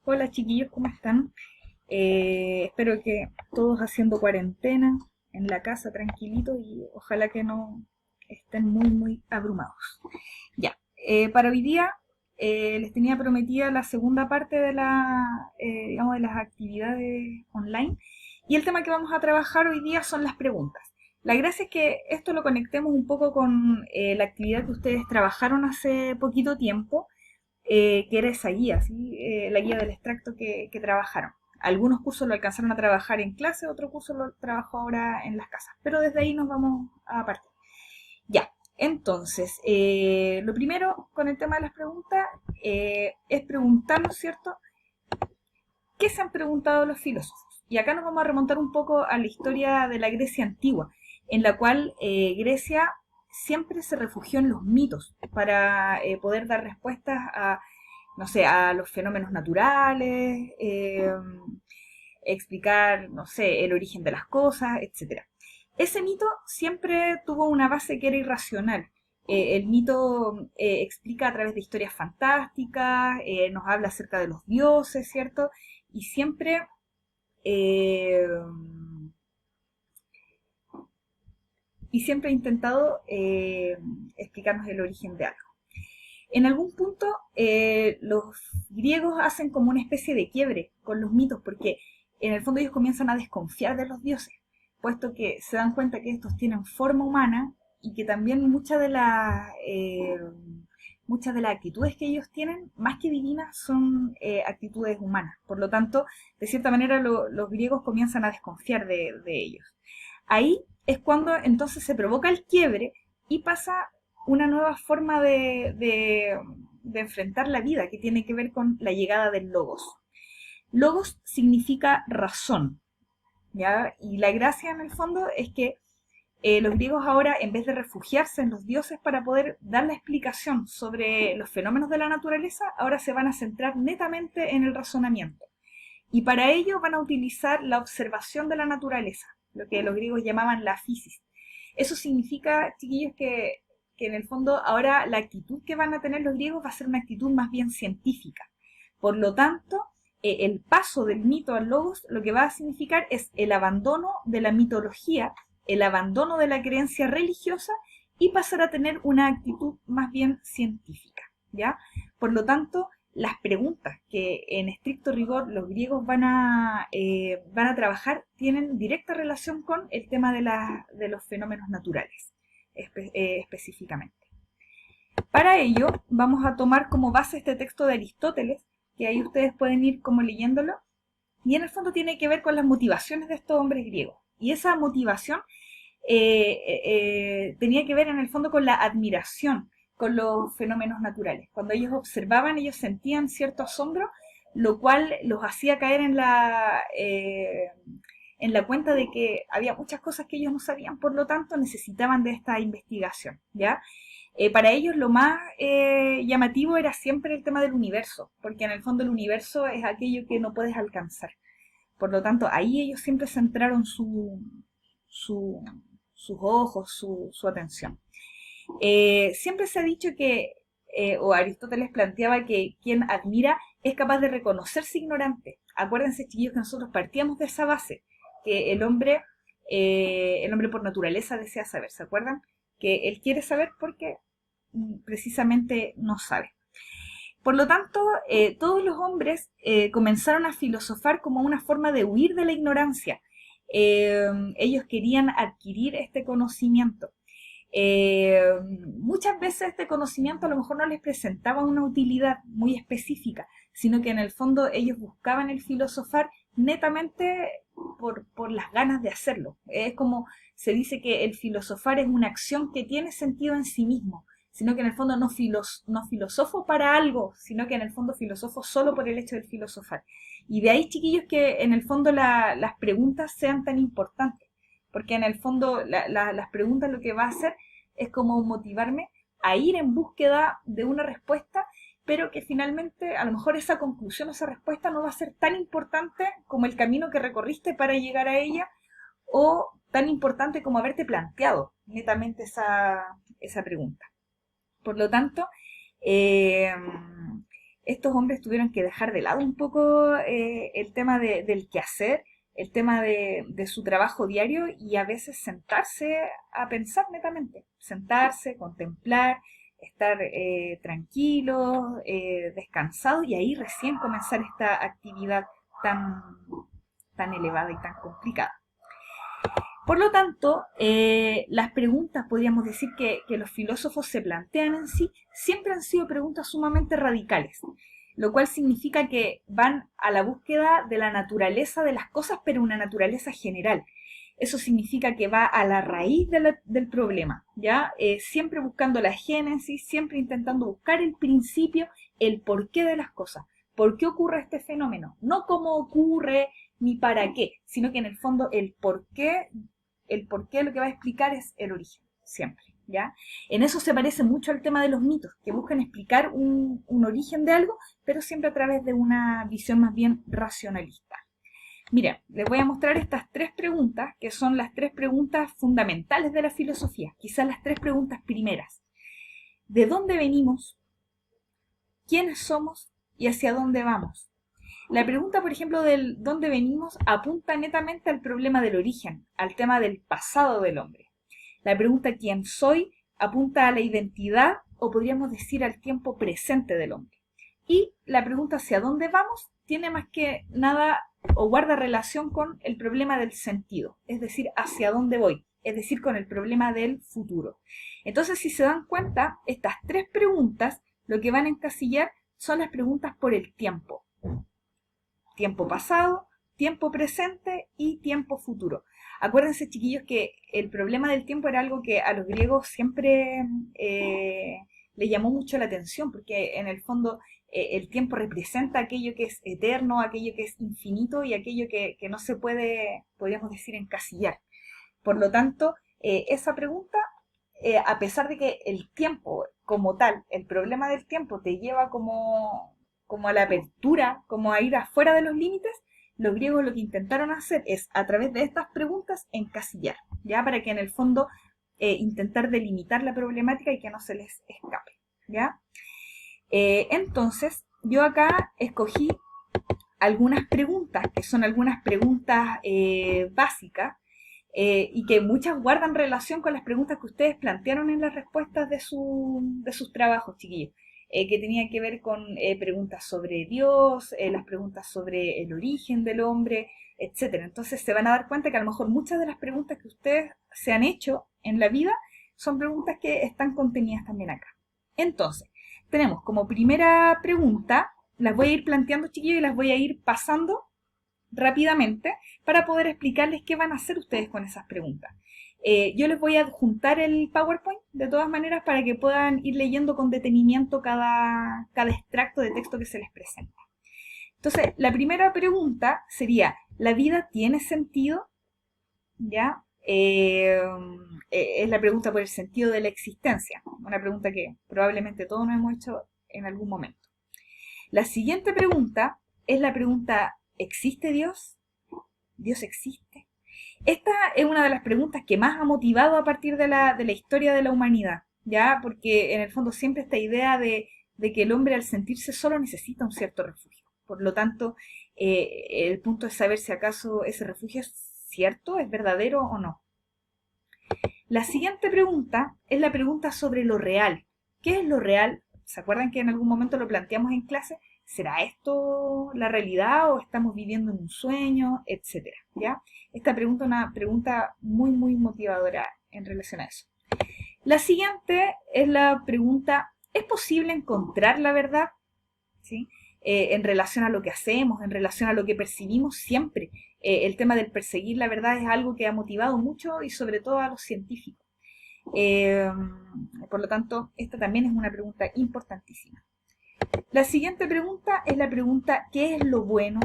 Hola chiquillos, ¿cómo están? Espero que todos haciendo cuarentena en la casa tranquilitos y ojalá que no estén muy abrumados. Ya, para hoy día les tenía prometida la segunda parte de digamos, de las actividades online y el tema que vamos a trabajar hoy día son las preguntas. La gracia es que esto lo conectemos un poco con la actividad que ustedes trabajaron hace poquito tiempo, que era esa guía, ¿sí? La guía del extracto que trabajaron. Algunos cursos lo alcanzaron a trabajar en clase, otro curso lo trabajó ahora en las casas, pero desde ahí nos vamos a partir. Ya, entonces, lo primero con el tema de las preguntas es preguntarnos, ¿cierto? ¿Qué se han preguntado los filósofos? Y acá nos vamos a remontar un poco a la historia de la Grecia antigua, en la cual Grecia siempre se refugió en los mitos para poder dar respuestas a, no sé, a los fenómenos naturales, explicar, no sé, el origen de las cosas, etcétera. Ese mito siempre tuvo una base que era irracional. El mito explica a través de historias fantásticas, nos habla acerca de los dioses, ¿cierto? Y eh, siempre ha intentado explicarnos el origen de algo. En algún punto, los griegos hacen como una especie de quiebre con los mitos, porque en el fondo ellos comienzan a desconfiar de los dioses, puesto que se dan cuenta que estos tienen forma humana y que también muchas de las actitudes que ellos tienen, más que divinas, son actitudes humanas. Por lo tanto, de cierta manera, los griegos comienzan a desconfiar de ellos. Ahí es cuando entonces se provoca el quiebre y pasa una nueva forma de enfrentar la vida, que tiene que ver con la llegada del logos. Logos significa razón, ¿ya? Y la gracia en el fondo es que los griegos ahora, en vez de refugiarse en los dioses para poder dar la explicación sobre los fenómenos de la naturaleza, ahora se van a centrar netamente en el razonamiento. Y para ello van a utilizar la observación de la naturaleza, lo que los griegos llamaban la physis. Eso significa, chiquillos, que en el fondo ahora la actitud que van a tener los griegos va a ser una actitud más bien científica. Por lo tanto, el paso del mito al logos lo que va a significar es el abandono de la mitología, el abandono de la creencia religiosa y pasar a tener una actitud más bien científica, ¿ya? Por lo tanto, las preguntas que en estricto rigor los griegos van a trabajar tienen directa relación con el tema de los fenómenos naturales, específicamente. Para ello, vamos a tomar como base este texto de Aristóteles, que ahí ustedes pueden ir como leyéndolo, y en el fondo tiene que ver con las motivaciones de estos hombres griegos. Y esa motivación tenía que ver en el fondo con la admiración con los fenómenos naturales. Cuando ellos observaban, ellos sentían cierto asombro, lo cual los hacía caer en la cuenta de que había muchas cosas que ellos no sabían, por lo tanto necesitaban de esta investigación, ¿ya? Para ellos lo más llamativo era siempre el tema del universo, porque en el fondo el universo es aquello que no puedes alcanzar. Por lo tanto, ahí ellos siempre centraron su, sus ojos, su atención. Siempre se ha dicho que, o Aristóteles planteaba que quien admira es capaz de reconocerse ignorante. Acuérdense, chiquillos, que nosotros partíamos de esa base, que el hombre por naturaleza desea saber, ¿se acuerdan? Que él quiere saber porque precisamente no sabe. Por lo tanto, todos los hombres comenzaron a filosofar como una forma de huir de la ignorancia. Ellos querían adquirir este conocimiento. Eh, Muchas veces este conocimiento a lo mejor no les presentaba una utilidad muy específica, sino que en el fondo ellos buscaban el filosofar netamente por las ganas de hacerlo. Es como se dice que el filosofar es una acción que tiene sentido en sí mismo, sino que en el fondo no filosofo para algo, sino que en el fondo filosofo solo por el hecho de filosofar. Y de ahí, chiquillos, que en el fondo las preguntas sean tan importantes, porque en el fondo las preguntas lo que va a hacer es como motivarme a ir en búsqueda de una respuesta, pero que finalmente a lo mejor esa conclusión, esa respuesta no va a ser tan importante como el camino que recorriste para llegar a ella, o tan importante como haberte planteado netamente esa pregunta. Por lo tanto, eh, estos hombres tuvieron que dejar de lado un poco el tema del quehacer, el tema de su trabajo diario y a veces sentarse a pensar netamente, sentarse, contemplar, estar tranquilos, descansados y ahí recién comenzar esta actividad tan, tan elevada y tan complicada. Por lo tanto, las preguntas, podríamos decir que los filósofos se plantean en sí, siempre han sido preguntas sumamente radicales, lo cual significa que van a la búsqueda de la naturaleza de las cosas, pero una naturaleza general. Eso significa que va a la raíz del problema, ¿ya? Siempre buscando la génesis, siempre intentando buscar el principio, el porqué de las cosas. ¿Por qué ocurre este fenómeno? No cómo ocurre ni para qué, sino que en el fondo el porqué lo que va a explicar es el origen, siempre, ¿ya? En eso se parece mucho al tema de los mitos, que buscan explicar un origen de algo, pero siempre a través de una visión más bien racionalista. Miren, les voy a mostrar estas tres preguntas, que son las tres preguntas fundamentales de la filosofía, quizás las tres preguntas primeras. ¿De dónde venimos? ¿Quiénes somos? ¿Y hacia dónde vamos? La pregunta, por ejemplo, del dónde venimos apunta netamente al problema del origen, al tema del pasado del hombre. La pregunta quién soy apunta a la identidad o podríamos decir al tiempo presente del hombre. Y la pregunta hacia dónde vamos tiene más que nada o guarda relación con el problema del sentido, es decir, hacia dónde voy, es decir, con el problema del futuro. Entonces, si se dan cuenta, estas tres preguntas lo que van a encasillar son las preguntas por el tiempo. Tiempo pasado, tiempo presente y tiempo futuro. Acuérdense, chiquillos, que el problema del tiempo era algo que a los griegos siempre les llamó mucho la atención, porque en el fondo el tiempo representa aquello que es eterno, aquello que es infinito y aquello que no se puede, podríamos decir, encasillar. Por lo tanto, esa pregunta, a pesar de que el tiempo como tal, el problema del tiempo te lleva como a la apertura, como a ir afuera de los límites, los griegos lo que intentaron hacer es, a través de estas preguntas, encasillar, ¿ya? Para que en el fondo intentar delimitar la problemática y que no se les escape, ¿ya? Entonces, yo acá escogí algunas preguntas, que son algunas preguntas básicas, y que muchas guardan relación con las preguntas que ustedes plantearon en las respuestas de sus trabajos, chiquillos. Que tenían que ver con preguntas sobre Dios, las preguntas sobre el origen del hombre, etcétera. Entonces se van a dar cuenta que a lo mejor muchas de las preguntas que ustedes se han hecho en la vida son preguntas que están contenidas también acá. Entonces, tenemos como primera pregunta, las voy a ir planteando, chiquillos, y las voy a ir pasando rápidamente para poder explicarles qué van a hacer ustedes con esas preguntas. Yo les voy a adjuntar el PowerPoint de todas maneras para que puedan ir leyendo con detenimiento cada extracto de texto que se les presenta. Entonces, la primera pregunta sería, ¿la vida tiene sentido? ¿Ya? Es la pregunta por el sentido de la existencia, una pregunta que probablemente todos nos hemos hecho en algún momento. La siguiente pregunta es la pregunta, ¿existe Dios? ¿Dios existe? Esta es una de las preguntas que más ha motivado a partir de la historia de la humanidad, ¿ya? Porque en el fondo siempre esta idea de que el hombre al sentirse solo necesita un cierto refugio. Por lo tanto, el punto es saber si acaso ese refugio es cierto, es verdadero o no. La siguiente pregunta es la pregunta sobre lo real. ¿Qué es lo real? ¿Se acuerdan que en algún momento lo planteamos en clase? ¿Será esto la realidad o estamos viviendo en un sueño? Etcétera, ¿ya? Esta pregunta es una pregunta muy, muy motivadora en relación a eso. La siguiente es la pregunta, ¿es posible encontrar la verdad? ¿Sí? En relación a lo que hacemos, en relación a lo que percibimos siempre. El tema del perseguir la verdad es algo que ha motivado mucho y sobre todo a los científicos. Por lo tanto, esta también es una pregunta importantísima. La siguiente pregunta es la pregunta ¿qué es lo bueno?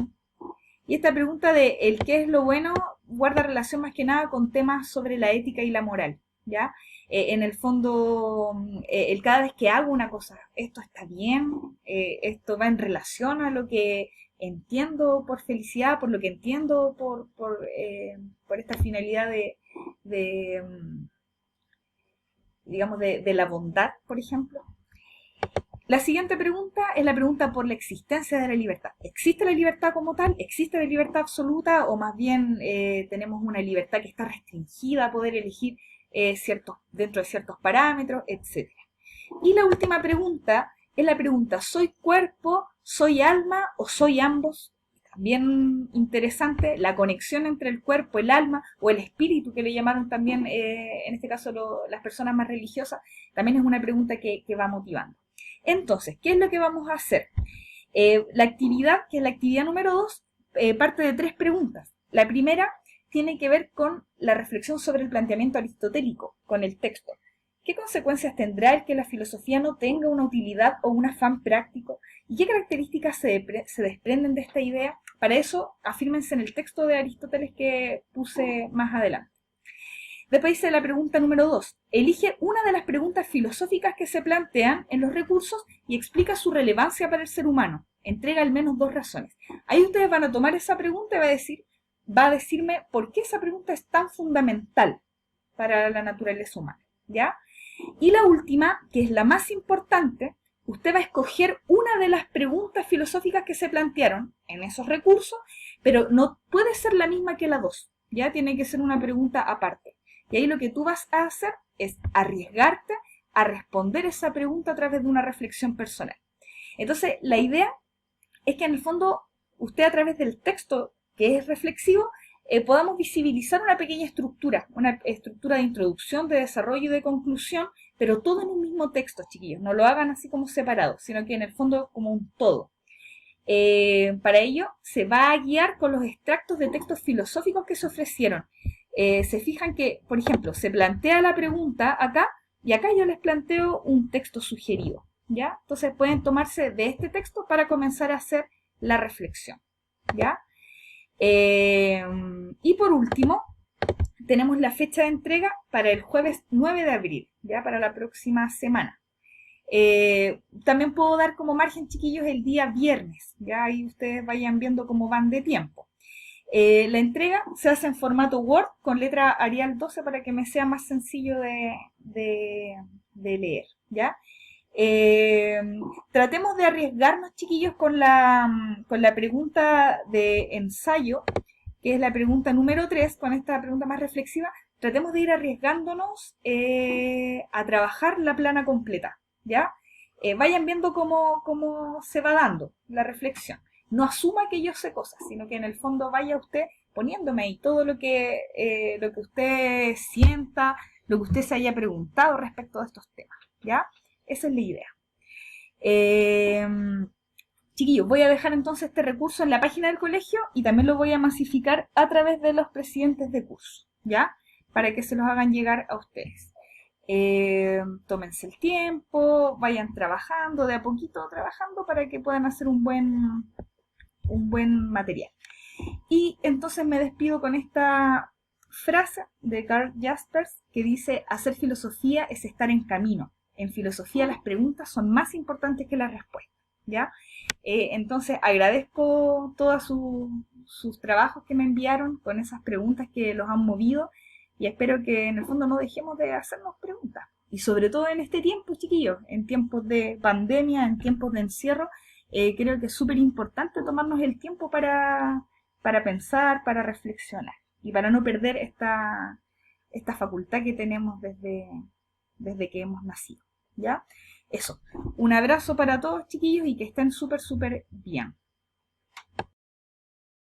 Y esta pregunta de el qué es lo bueno guarda relación más que nada con temas sobre la ética y la moral, ¿ya? En el fondo, el cada vez que hago una cosa, esto está bien, esto va en relación a lo que entiendo por felicidad, por lo que entiendo por esta finalidad digamos, de la bondad, por ejemplo. La siguiente pregunta es la pregunta por la existencia de la libertad. ¿Existe la libertad como tal? ¿Existe la libertad absoluta? ¿O más bien tenemos una libertad que está restringida a poder elegir dentro de ciertos parámetros, etcétera? Y la última pregunta es la pregunta, ¿soy cuerpo, soy alma o soy ambos? También interesante, la conexión entre el cuerpo, el alma o el espíritu, que le llamaron también, en este caso las personas más religiosas, también es una pregunta que va motivando. Entonces, ¿qué es lo que vamos a hacer? La actividad, que es la actividad número 2, parte de 3 preguntas. La primera tiene que ver con la reflexión sobre el planteamiento aristotélico, con el texto. ¿Qué consecuencias tendrá el que la filosofía no tenga una utilidad o un afán práctico? ¿Y qué características se desprenden de esta idea? Para eso, afírmense en el texto de Aristóteles que puse más adelante. Después dice la pregunta número 2. Elige una de las preguntas filosóficas que se plantean en los recursos y explica su relevancia para el ser humano. Entrega al menos 2 razones. Ahí ustedes van a tomar esa pregunta y va a decirme por qué esa pregunta es tan fundamental para la naturaleza humana, ¿ya? Y la última, que es la más importante, usted va a escoger una de las preguntas filosóficas que se plantearon en esos recursos, pero no puede ser la misma que la 2, ¿ya? Tiene que ser una pregunta aparte. Y ahí lo que tú vas a hacer es arriesgarte a responder esa pregunta a través de una reflexión personal. Entonces, la idea es que en el fondo usted a través del texto, que es reflexivo, podamos visibilizar una pequeña estructura, una estructura de introducción, de desarrollo y de conclusión, pero todo en un mismo texto, chiquillos. No lo hagan así como separado, sino que en el fondo como un todo. Para ello, se va a guiar con los extractos de textos filosóficos que se ofrecieron. Se fijan que, por ejemplo, se plantea la pregunta acá, y acá yo les planteo un texto sugerido, ¿ya? Entonces pueden tomarse de este texto para comenzar a hacer la reflexión, ¿ya? Y por último, tenemos la fecha de entrega para el jueves 9 de abril, ya para la próxima semana. También puedo dar como margen, chiquillos, el día viernes, ya ahí ustedes vayan viendo cómo van de tiempo. La entrega se hace en formato Word con letra Arial 12 para que me sea más sencillo de leer, ¿ya? Tratemos de arriesgarnos, chiquillos, con la pregunta de ensayo, que es la pregunta número 3, con esta pregunta más reflexiva. Tratemos de ir arriesgándonos a trabajar la plana completa, ¿ya? Vayan viendo cómo se va dando la reflexión. No asuma que yo sé cosas, sino que en el fondo vaya usted poniéndome ahí todo lo que usted sienta, lo que usted se haya preguntado respecto de estos temas, ¿ya? Esa es la idea. Chiquillos, voy a dejar entonces este recurso en la página del colegio y también lo voy a masificar a través de los presidentes de curso, ¿ya? Para que se los hagan llegar a ustedes. Tómense el tiempo, vayan trabajando, de a poquito trabajando para que puedan hacer un buen material. Y entonces me despido con esta frase de Karl Jaspers que dice: hacer filosofía es estar en camino. En filosofía las preguntas son más importantes que las respuestas, ¿ya? Entonces agradezco todos sus trabajos que me enviaron con esas preguntas que los han movido y espero que en el fondo no dejemos de hacernos preguntas. Y sobre todo en este tiempo, chiquillos, en tiempos de pandemia, en tiempos de encierro, creo que es súper importante tomarnos el tiempo para pensar, para reflexionar y para no perder esta facultad que tenemos desde que hemos nacido, ¿ya? Eso, un abrazo para todos, chiquillos, y que estén súper bien.